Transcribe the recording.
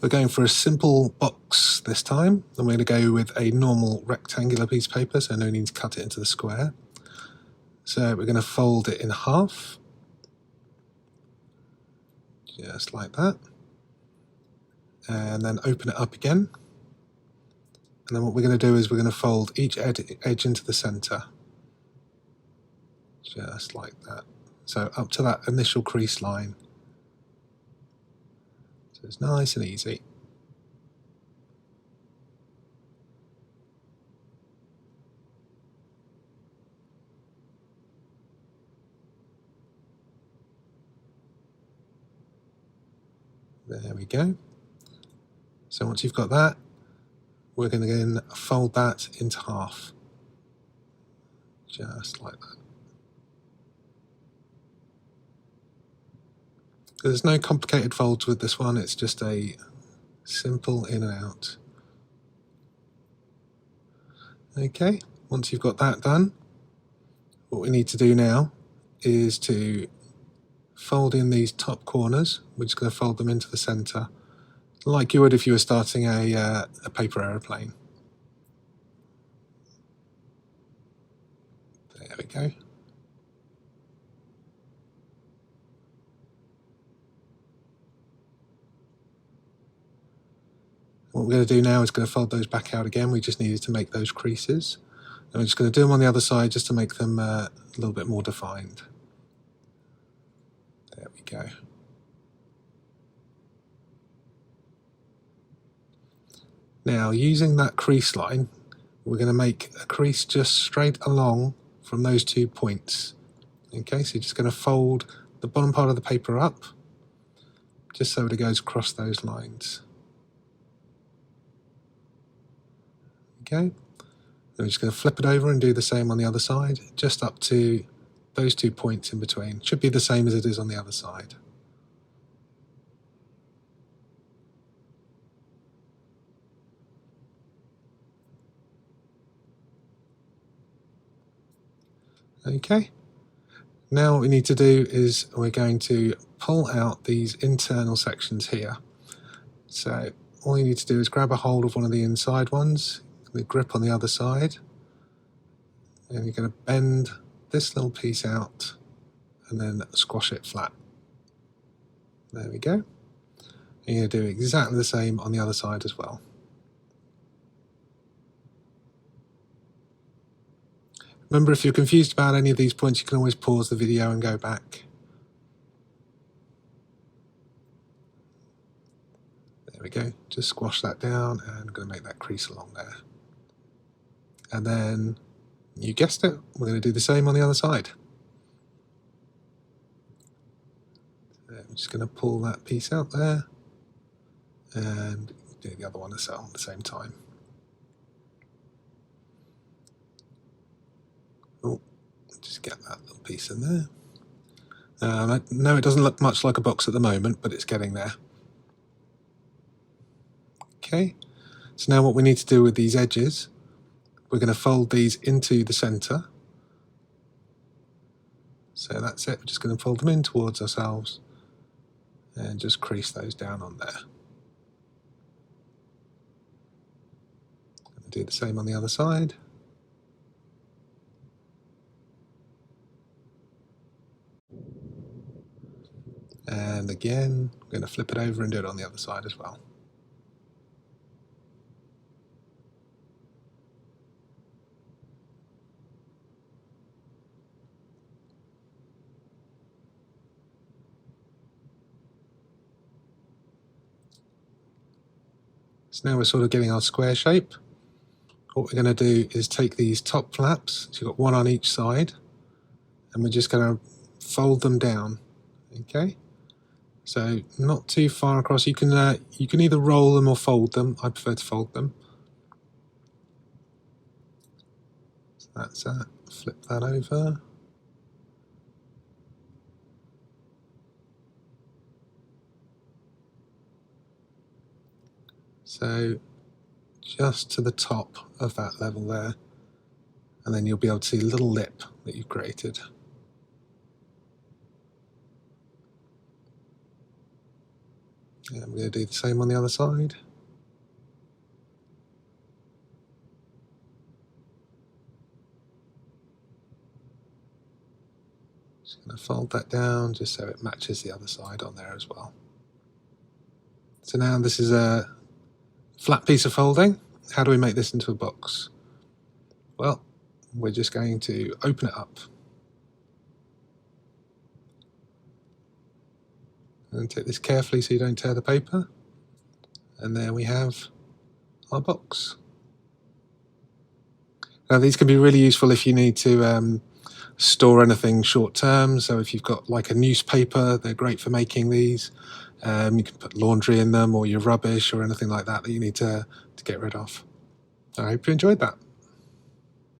We're going for a simple box this time. I'm going to go with a normal rectangular piece of paper, so no need to cut it into the square. So we're going to fold it in half, just like that, and then open it up again. And then what we're going to do is we're going to fold each edge into the center, just like that. So up to that initial crease line. So it's nice and easy. There we go. So once you've got that, we're going to then fold that into half, just like that. There's no complicated folds with this one, it's just a simple in and out. Okay, once you've got that done, what we need to do now is to fold in these top corners. We're just going to fold them into the center, like you would if you were starting a paper aeroplane. There we go. What we're going to do now is going to fold those back out again. We just needed to make those creases. And we're just going to do them on the other side just to make them a little bit more defined. There we go. Now, using that crease line, we're going to make a crease just straight along from those 2 points. Okay, so you're just going to fold the bottom part of the paper up, just so it goes across those lines. Okay, we're just going to flip it over and do the same on the other side, just up to those 2 points in between. Should be the same as it is on the other side. Okay, now what we need to do is we're going to pull out these internal sections here. So all you need to do is grab a hold of one of the inside ones, the grip on the other side, and you're going to bend this little piece out and then squash it flat. There we go. And you're going to do exactly the same on the other side as well. Remember, if you're confused about any of these points, you can always pause the video and go back. There we go, just squash that down, and I'm going to make that crease along there. And then, you guessed it, we're going to do the same on the other side. So I'm just going to pull that piece out there, and do the other one as well at the same time. Oh, just get that little piece in there. I know it doesn't look much like a box at the moment, but it's getting there. Okay, so now what we need to do with these edges, we're going to fold these into the center. So that's it, we're just going to fold them in towards ourselves and just crease those down on there. Do the same on the other side. And again, I'm going to flip it over and do it on the other side as well. So now we're sort of getting our square shape. What we're going to do is take these top flaps, so you've got one on each side, and we're just going to fold them down. Okay, so not too far across. You can either roll them or fold them. I prefer to fold them. So that's that. Flip that over. So just to the top of that level there, and then you'll be able to see a little lip that you've created. And we're going to do the same on the other side. Just going to fold that down just so it matches the other side on there as well. So now this is a flat piece of folding. How do we make this into a box? Well, we're just going to open it up. And take this carefully so you don't tear the paper. And there we have our box. Now these can be really useful if you need to store anything short term. So if you've got like a newspaper, they're great for making these. You can put laundry in them or your rubbish or anything like that that you need to get rid of. I hope you enjoyed that.